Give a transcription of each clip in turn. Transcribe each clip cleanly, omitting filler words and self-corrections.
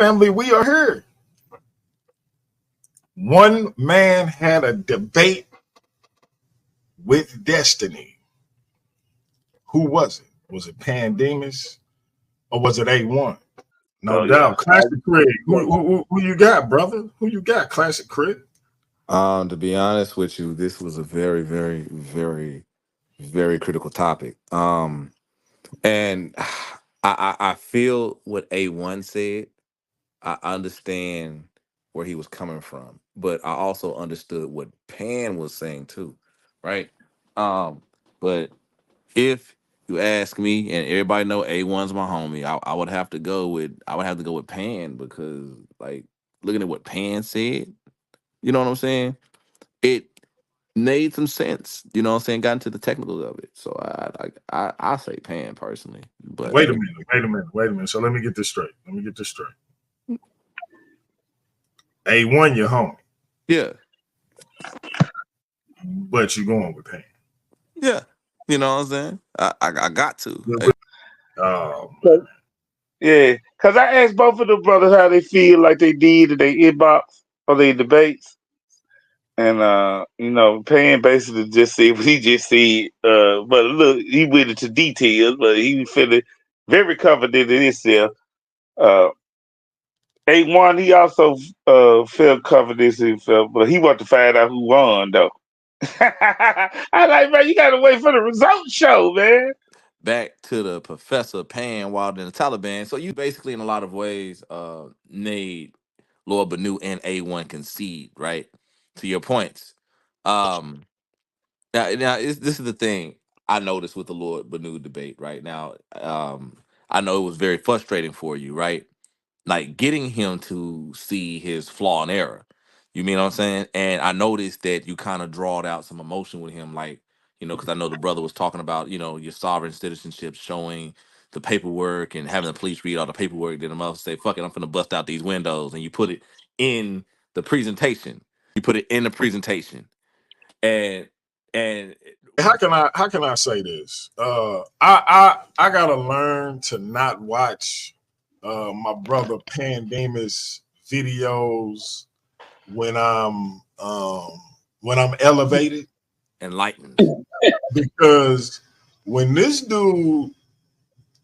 family, we are here. One man had a debate with destiny. Who was it? Was it Pandemus or was it A1? No Oh yeah. doubt. Classic Craig. Who you got, brother? Who you got, Classic Craig? To be honest with you, this was a very, very, very, very critical topic. And I feel what A1 said. I understand where he was coming from, but I also understood what Pan was saying too, right? Um, but if you ask me, and everybody know A1's my homie, I would have to go with Pan because like looking at what Pan said, you know what I'm saying? It made some sense. You know what I'm saying? Got into the technicals of it. So I say Pan personally. But Wait a minute. Wait a minute. Wait a minute. So let me get this straight. Let me get this straight. A1, your homie, yeah, but you going with Pan. yeah. You know what I'm saying? I got to. Oh, Yeah, because I asked both of the brothers how they feel like they did in their inbox or their debates. And Pan basically just said what he just said. But look, he went into details, but he was feeling very confident in himself. Uh, A1, he also felt confident in himself, but he wanted to find out who won though. I like, man, you gotta wait for the results show, man. Back to the Professor Pan Wilder and the Taliban. So you basically, in a lot of ways, made Lord Banu and A1 concede, right? To your points. Um, this is the thing I noticed with the Lord Banu debate right now. I know it was very frustrating for you, right? Like getting him to see his flaw and error. You mean what I'm saying? And I noticed that you kind of drawed out some emotion with him, like, because I know the brother was talking about, your sovereign citizenship, showing the paperwork and having the police read all the paperwork. Then the mother say, "Fuck it, I'm finna bust out these windows," and you put it in the presentation. You put it in the presentation, and and how can I say this? I gotta learn to not watch my brother Pandemus videos when I'm elevated, enlightened. because when this dude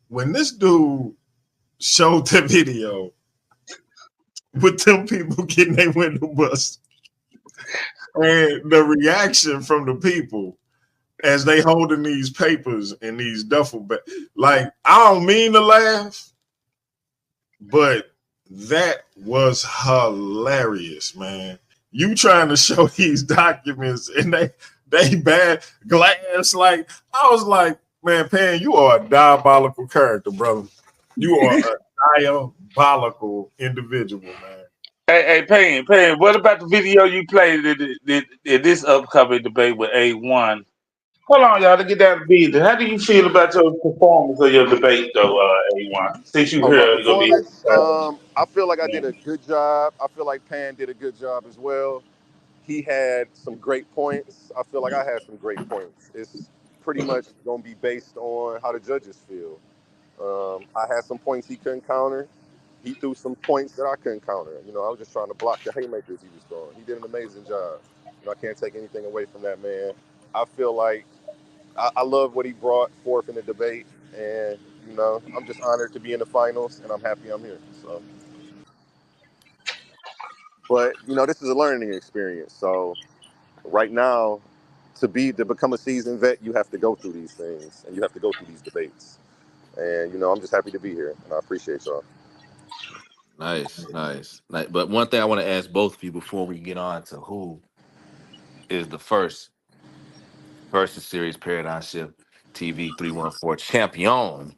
when this dude showed the video with them people getting their window bust and the reaction from the people as they holding these papers and these duffel bags, like, I don't mean to laugh, but that was hilarious, man. You trying to show these documents and they bad glass. Like, I was like, man, Pan, you are a diabolical character, brother. You are a diabolical individual, man. Hey, Pan, what about the video you played in this upcoming debate with A1? Hold on, y'all, to get down to business. How do you feel about your performance of your debate, though, A1? Since you Oh, my here, you're gonna be. performance. I feel like I did a good job. I feel like Pan did a good job as well. He had some great points. I feel like I had some great points. It's pretty much going to be based on how the judges feel. I had some points he couldn't counter. He threw some points that I couldn't counter. I was just trying to block the haymakers he was throwing. He did an amazing job. I can't take anything away from that man. I feel like I love what he brought forth in the debate, and I'm just honored to be in the finals, and I'm happy I'm here. So, but this is a learning experience. So, right now, to become a seasoned vet, you have to go through these things, and you have to go through these debates. And I'm just happy to be here, and I appreciate y'all. Nice, nice. But one thing I want to ask both of you before we get on to who is the first versus series paradigm shift TV 314 champion.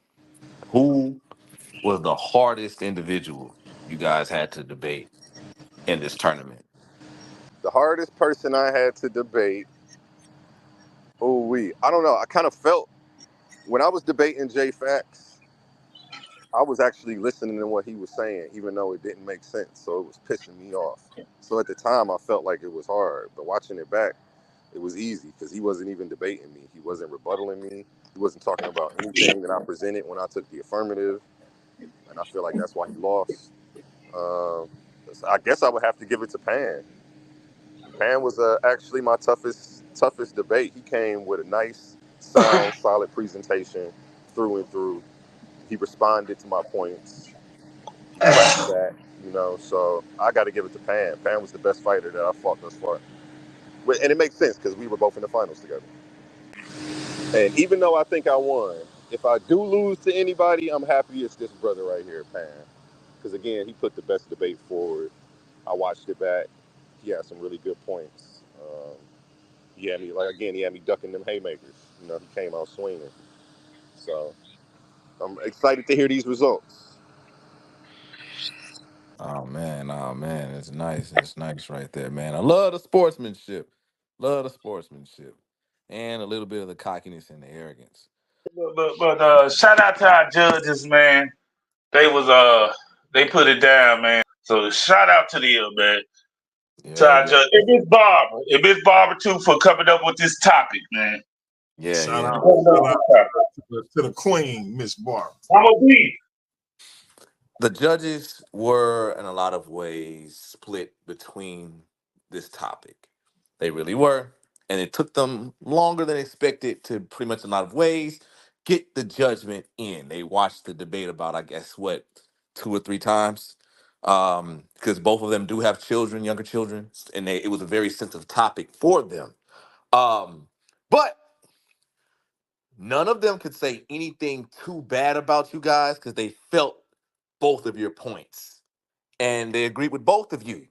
Who was the hardest individual you guys had to debate in this tournament? The hardest person I had to debate, I don't know. I kind of felt when I was debating Jay Fax, I was actually listening to what he was saying, even though it didn't make sense. So it was pissing me off. So at the time, I felt like it was hard. But watching it back, it was easy because he wasn't even debating me. He wasn't rebuttaling me. He wasn't talking about anything that I presented when I took the affirmative. And I feel like that's why he lost. Um, I guess I would have to give it to Pan. Pan was actually my toughest debate. He came with a nice, sound, solid presentation through and through. He responded to my points. He pressed back, So I got to give it to Pan. Pan was the best fighter that I fought thus far, and it makes sense because we were both in the finals together. And even though I think I won, if I do lose to anybody, I'm happy it's this brother right here, Pan. Because again, he put the best debate forward. I watched it back. He had some really good points. He had me ducking them haymakers. He came out swinging. So I'm excited to hear these results. Oh man, it's nice. It's nice right there, man. I love the sportsmanship. Love the sportsmanship. And a little bit of the cockiness and the arrogance. But shout out to our judges, man. They put it down, man. So shout out to them, man. To our judge, and Miss Barbara too for coming up with this topic, man. Shout out to the queen, Miss Barbara. I'm a B. The judges were, in a lot of ways, split between this topic. They really were. And it took them longer than expected to pretty much in a lot of ways get the judgment in. They watched the debate about, I guess, 2 or 3 times. Because both of them do have children, younger children, and it was a very sensitive topic for them. But none of them could say anything too bad about you guys because they felt both of your points and they agreed with both of you.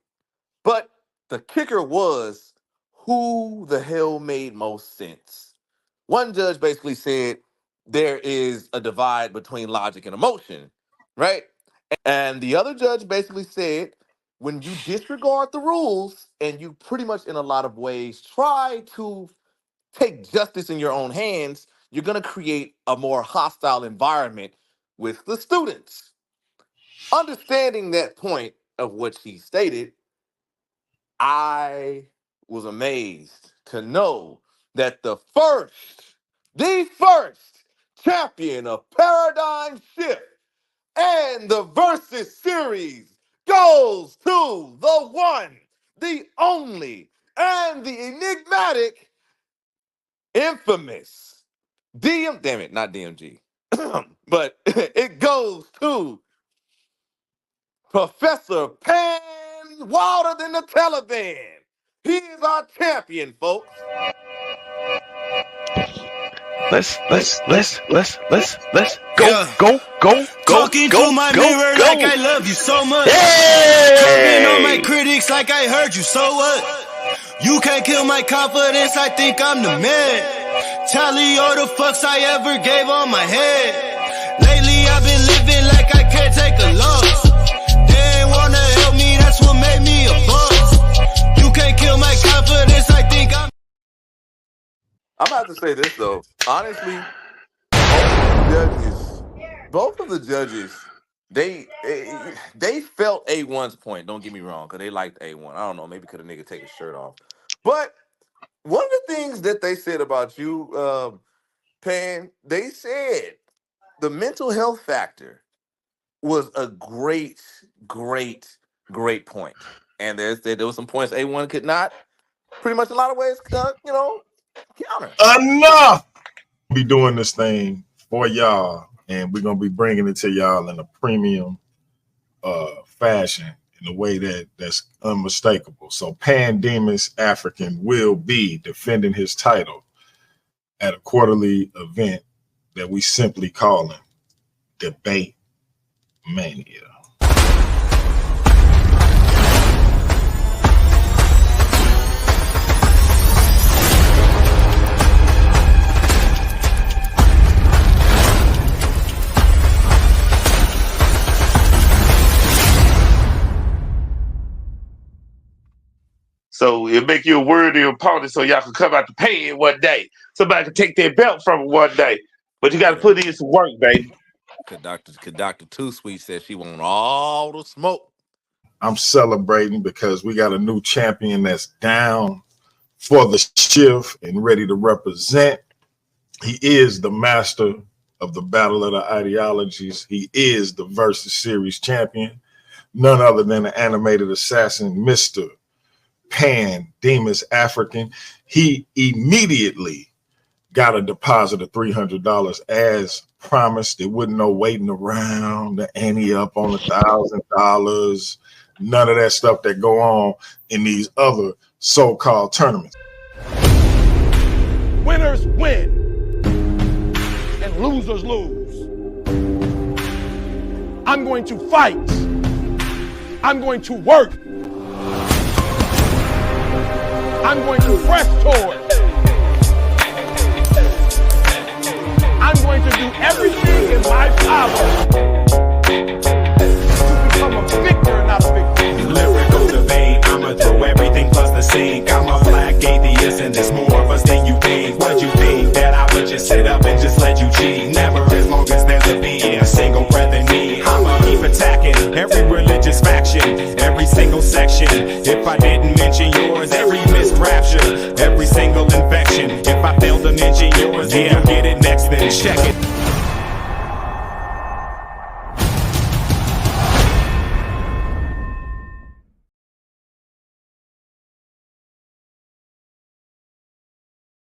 But the kicker was who the hell made most sense. One judge basically said there is a divide between logic and emotion, right? And the other judge basically said when you disregard the rules and you pretty much in a lot of ways try to take justice in your own hands, you're going to create a more hostile environment with the students. Understanding that point of what she stated, I was amazed to know that the first champion of Paradigm Shift and the Versus Series goes to the one, the only, and the enigmatic, infamous not DMG, but it goes to Professor Pan Wilder than the Taliban. He is our champion, folks. Let's go. Talking to my mirror like I love you so much. Hey! Talking on my critics like I heard you, so what? You can't kill my confidence, I think I'm the man. Tally all the fucks I ever gave on my head. Lately I've been living like I can't take a loss. They ain't wanna help me, that's what made me a boss. You can't kill my confidence, I think I'm about to say this though. Honestly, both of the judges, they felt A1's point. Don't get me wrong, because they liked A1. I don't know, maybe could a nigga take his shirt off. But one of the things that they said about you, Pan, they said the mental health factor was a great point. And there was some points A1 could not, pretty much in a lot of ways, counter. Enough! Be doing this thing for y'all, and we're gonna be bringing it to y'all in a premium fashion in a way that's unmistakable. So Pandemus African will be defending his title at a quarterly event that we simply calling Debate Mania. So it make you a worthy opponent so y'all can come out to pay it one day. Somebody can take their belt from it one day. But you got to put in some work, baby. Could Dr. Too Sweet said she want all the smoke. I'm celebrating because we got a new champion that's down for the shift and ready to represent. He is the master of the battle of the ideologies. He is the Versus Series champion. none other than the animated assassin, Mr. Pan Demas African. He immediately got a deposit of $300 as promised. There wasn't no waiting around, the ante up on $1,000, none of that stuff that go on in these other so-called tournaments. Winners win and losers lose. I'm going to fight. I'm going to work. I'm going to press toward. I'm going to do everything in my power to become a victor, not a victim. Lyrical debate, I'ma throw everything plus the sink. I'm a black atheist and there's more of us than you think. What you think, that I would just sit up and just let you cheat? Never, as long as there's a beat, a single breath in me. I'ma keep attacking every religious faction, every single section. If I didn't mention yours, every missed rapture, every single infection. If I failed to mention yours, yeah, get it next then. Check it.